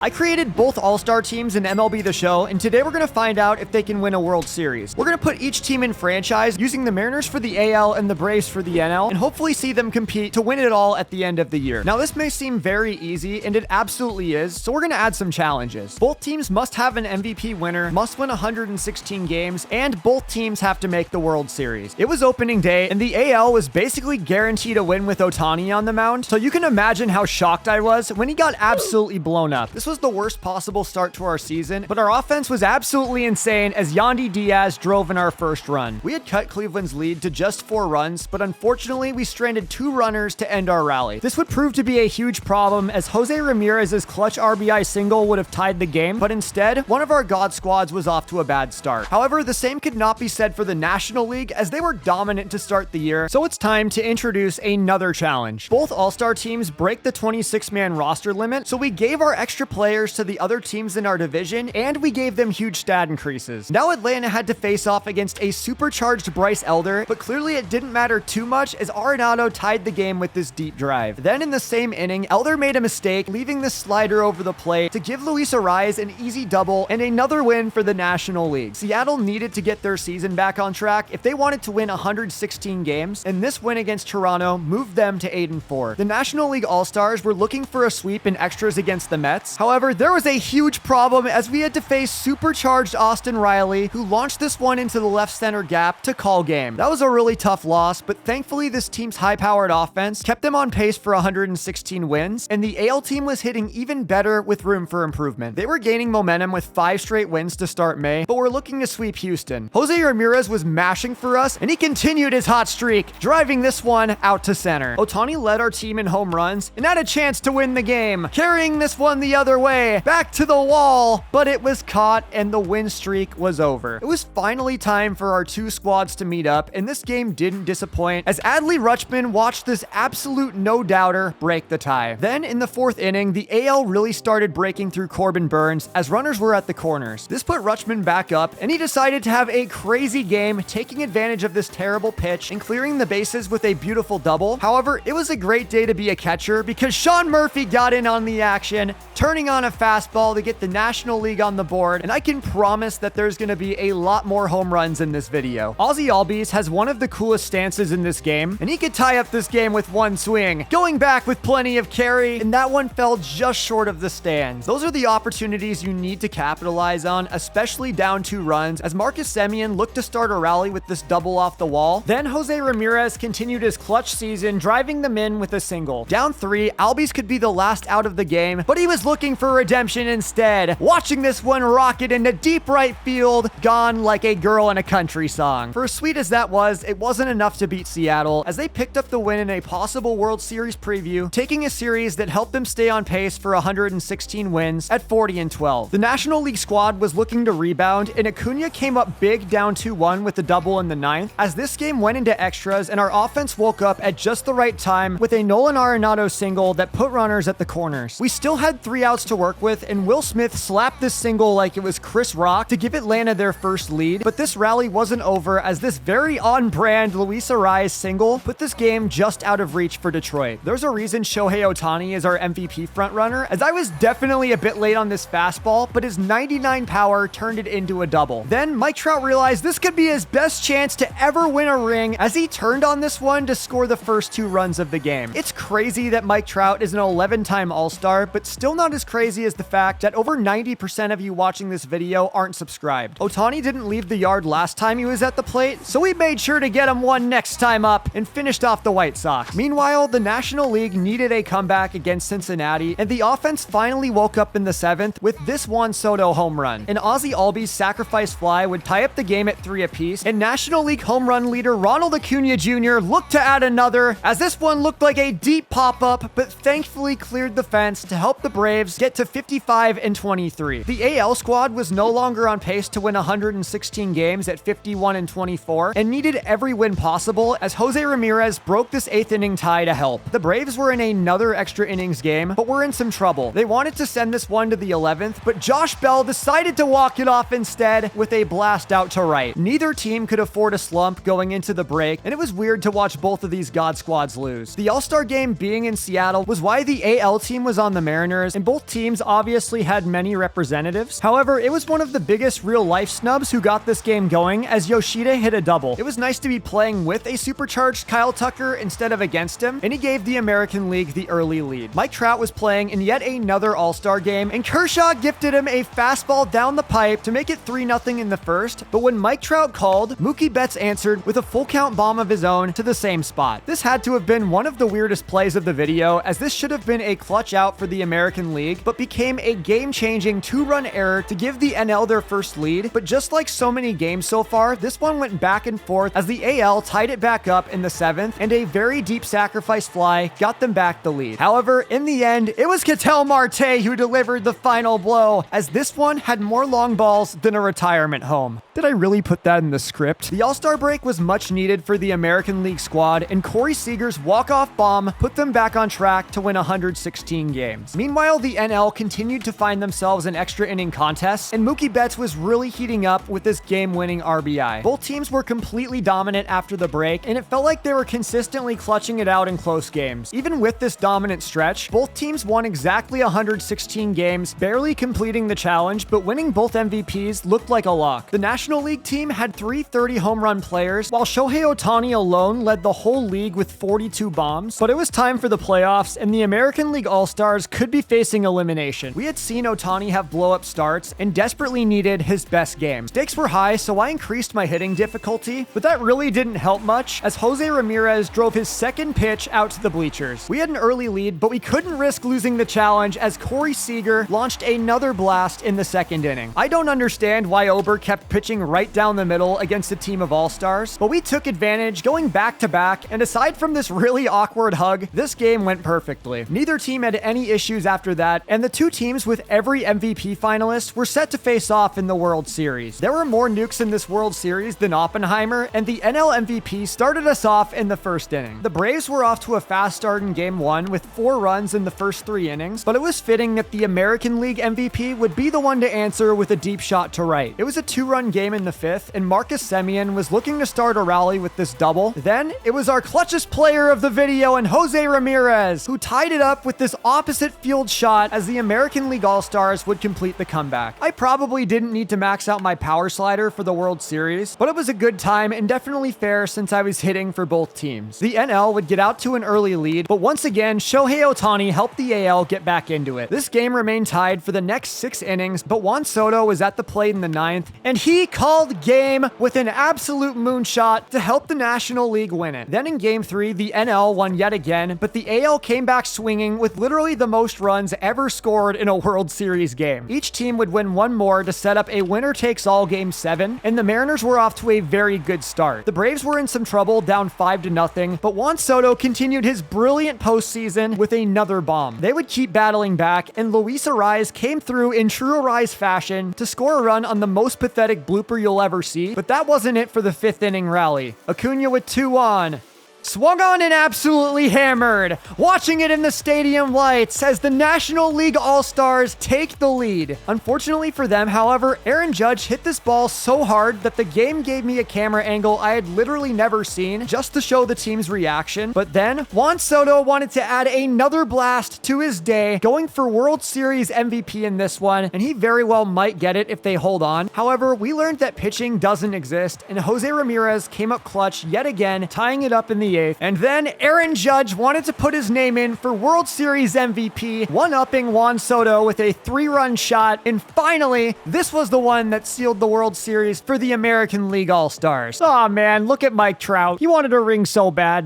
I created both All-Star teams in MLB The Show, and today we're going to find out if they can win a World Series. We're going to put each team in franchise, using the Mariners for the AL and the Braves for the NL, and hopefully see them compete to win it all at the end of the year. Now, this may seem very easy, and it absolutely is, so we're going to add some challenges. Both teams must have an MVP winner, must win 116 games, and both teams have to make the World Series. It was opening day, and the AL was basically guaranteed a win with Ohtani on the mound, so you can imagine how shocked I was when he got absolutely blown up. This was the worst possible start to our season, but our offense was absolutely insane as Yandy Diaz drove in our first run. We had cut Cleveland's lead to just 4 runs, but unfortunately we stranded 2 runners to end our rally. This would prove to be a huge problem as Jose Ramirez's clutch RBI single would have tied the game, but instead, one of our God squads was off to a bad start. However, the same could not be said for the National League as they were dominant to start the year, so it's time to introduce another challenge. Both All-Star teams break the 26-man roster limit, so we gave our extra players to the other teams in our division, and we gave them huge stat increases. Now Atlanta had to face off against a supercharged Bryce Elder, but clearly it didn't matter too much as Arenado tied the game with this deep drive. Then in the same inning, Elder made a mistake, leaving the slider over the plate to give Luis Arraez an easy double and another win for the National League. Seattle needed to get their season back on track if they wanted to win 116 games, and this win against Toronto moved them to 8-4. The National League All-Stars were looking for a sweep in extras against the Mets. However, there was a huge problem as we had to face supercharged Austin Riley, who launched this one into the left center gap to call game. That was a really tough loss, but thankfully this team's high-powered offense kept them on pace for 116 wins, and the AL team was hitting even better with room for improvement. They were gaining momentum with 5 straight wins to start May, but were looking to sweep Houston. Jose Ramirez was mashing for us, and he continued his hot streak, driving this one out to center. Ohtani led our team in home runs and had a chance to win the game, carrying this one the other way, back to the wall, but it was caught and the win streak was over. It was finally time for our 2 squads to meet up, and this game didn't disappoint as Adley Rutschman watched this absolute no-doubter break the tie. Then in the 4th inning, the AL really started breaking through Corbin Burns as runners were at the corners. This put Rutschman back up, and he decided to have a crazy game, taking advantage of this terrible pitch and clearing the bases with a beautiful double. However, it was a great day to be a catcher because Sean Murphy got in on the action, turning on a fastball to get the National League on the board, and I can promise that there's going to be a lot more home runs in this video. Ozzy Albies has one of the coolest stances in this game, and he could tie up this game with one swing, going back with plenty of carry, and that one fell just short of the stands. Those are the opportunities you need to capitalize on, especially down 2 runs, as Marcus Semien looked to start a rally with this double off the wall. Then Jose Ramirez continued his clutch season, driving them in with a single. Down 3, Albies could be the last out of the game, but he was looking for redemption instead, watching this one rocket into deep right field, gone like a girl in a country song. For as sweet as that was, it wasn't enough to beat Seattle, as they picked up the win in a possible World Series preview, taking a series that helped them stay on pace for 116 wins at 40-12. The National League squad was looking to rebound, and Acuna came up big down 2-1 with a double in the 9th, as this game went into extras and our offense woke up at just the right time with a Nolan Arenado single that put runners at the corners. We still had 3 outs to work with, and Will Smith slapped this single like it was Chris Rock to give Atlanta their first lead, but this rally wasn't over as this very on-brand Luis Arraez single put this game just out of reach for Detroit. There's a reason Shohei Ohtani is our MVP frontrunner, as I was definitely a bit late on this fastball, but his 99 power turned it into a double. Then Mike Trout realized this could be his best chance to ever win a ring as he turned on this one to score the first 2 runs of the game. It's crazy that Mike Trout is an 11-time All-Star, but still not as crazy as the fact that over 90% of you watching this video aren't subscribed. Ohtani didn't leave the yard last time he was at the plate, so we made sure to get him one next time up and finished off the White Sox. Meanwhile, the National League needed a comeback against Cincinnati, and the offense finally woke up in the 7th with this Juan Soto home run. An Ozzy Albies sacrifice fly would tie up the game at 3 apiece, and National League home run leader Ronald Acuna Jr. looked to add another, as this one looked like a deep pop-up, but thankfully cleared the fence to help the Braves get to 55-23. The AL squad was no longer on pace to win 116 games at 51-24 and needed every win possible as Jose Ramirez broke this 8th inning tie to help. The Braves were in another extra innings game, but were in some trouble. They wanted to send this one to the 11th, but Josh Bell decided to walk it off instead with a blast out to right. Neither team could afford a slump going into the break, and it was weird to watch both of these God squads lose. The All-Star game being in Seattle was why the AL team was on the Mariners, and both teams obviously had many representatives. However, it was one of the biggest real-life snubs who got this game going, as Yoshida hit a double. It was nice to be playing with a supercharged Kyle Tucker instead of against him, and he gave the American League the early lead. Mike Trout was playing in yet another All-Star game, and Kershaw gifted him a fastball down the pipe to make it 3-0 in the first, but when Mike Trout called, Mookie Betts answered with a full count bomb of his own to the same spot. This had to have been one of the weirdest plays of the video, as this should have been a clutch out for the American League, but became a game-changing 2-run error to give the NL their first lead. But just like so many games so far, this one went back and forth as the AL tied it back up in the 7th, and a very deep sacrifice fly got them back the lead. However, in the end, it was Ketel Marte who delivered the final blow, as this one had more long balls than a retirement home. Did I really put that in the script? The All-Star break was much needed for the American League squad, and Corey Seager's walk-off bomb put them back on track to win 116 games. Meanwhile, the NL continued to find themselves in extra inning contests, and Mookie Betts was really heating up with this game-winning RBI. Both teams were completely dominant after the break, and it felt like they were consistently clutching it out in close games. Even with this dominant stretch, both teams won exactly 116 games, barely completing the challenge, but winning both MVPs looked like a lock. The National League team had 330 home run players, while Shohei Ohtani alone led the whole league with 42 bombs. But it was time for the playoffs, and the American League All-Stars could be facing elimination. We had seen Ohtani have blow-up starts and desperately needed his best game. Stakes were high, so I increased my hitting difficulty, but that really didn't help much, as Jose Ramirez drove his second pitch out to the bleachers. We had an early lead, but we couldn't risk losing the challenge, as Corey Seager launched another blast in the second inning. I don't understand why Ober kept pitching right down the middle against a team of All-Stars, but we took advantage, going back-to-back, and aside from this really awkward hug, this game went perfectly. Neither team had any issues after that, and the two teams with every MVP finalist were set to face off in the World Series. There were more nukes in this World Series than Oppenheimer, and the NL MVP started us off in the first inning. The Braves were off to a fast start in Game 1 with 4 runs in the first 3 innings, but it was fitting that the American League MVP would be the one to answer with a deep shot to right. It was a 2-run game in the 5th, and Marcus Semien was looking to start a rally with this double. Then, it was our clutchest player of the video and Jose Ramirez, who tied it up with this opposite field shot as the American League All-Stars would complete the comeback. I probably didn't need to max out my power slider for the World Series, but it was a good time and definitely fair since I was hitting for both teams. The NL would get out to an early lead, but once again, Shohei Ohtani helped the AL get back into it. This game remained tied for the next 6 innings, but Juan Soto was at the plate in the 9th, and he called game with an absolute moonshot to help the National League win it. Then in Game 3, the NL won yet again, but the AL came back swinging with literally the most runs ever scored in a World Series game. Each team would win one more to set up a winner-takes-all Game 7, and the Mariners were off to a very good start. The Braves were in some trouble, down 5-0, but Juan Soto continued his brilliant postseason with another bomb. They would keep battling back, and Luis Arraez came through in true Arraez fashion to score a run on the most pathetic blooper you'll ever see, but that wasn't it for the 5th inning rally. Acuna with 2 on. Swung on and absolutely hammered. Watching it in the stadium lights as the National League All-Stars take the lead. Unfortunately for them, however, Aaron Judge hit this ball so hard that the game gave me a camera angle I had literally never seen just to show the team's reaction. But then, Juan Soto wanted to add another blast to his day, going for World Series MVP in this one, and he very well might get it if they hold on. However, we learned that pitching doesn't exist, and Jose Ramirez came up clutch yet again, tying it up in the 8th. And then Aaron Judge wanted to put his name in for World Series MVP, one-upping Juan Soto with a 3-run shot. And finally, this was the one that sealed the World Series for the American League All-Stars. Aw man, look at Mike Trout. He wanted a ring so bad.